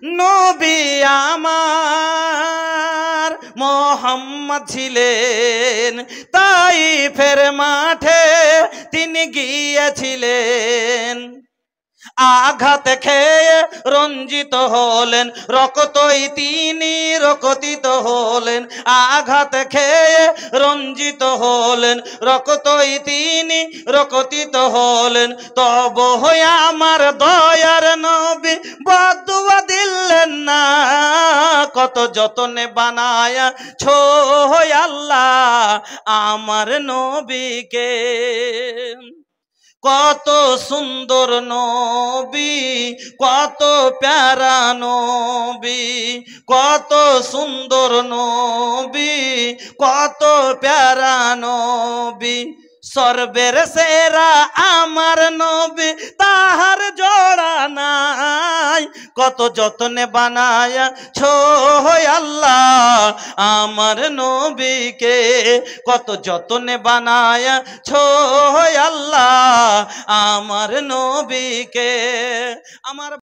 নবী আমার মোহাম্মদ ছিলেন তাইফের মাঠে তিনি গিয়েছিলেন আঘাত খেয়ে রঞ্জিত হলেন রক্তই তিনি রক্তিত হলেন আঘাত খেয়ে রঞ্জিত হলেন রক্তই তিনি রক্তিত হলেন তবু আমার দয়ার নবী বদুয়া দিলেন না কত যতনে বানায়া ছো আল্লাহ আমার নবীকে কত সুন্দর নবী কত প্যারা নবী কত সুন্দর নবী কত প্যারা নবী সর্বের সেরা আমার নবী তাহার জোড়া নাই কত যতনে বানায়া ছো আল্লাহ আমার নবীকে কত যতনে বানায়া ছো আল্লাহ আমার নবীকে আমার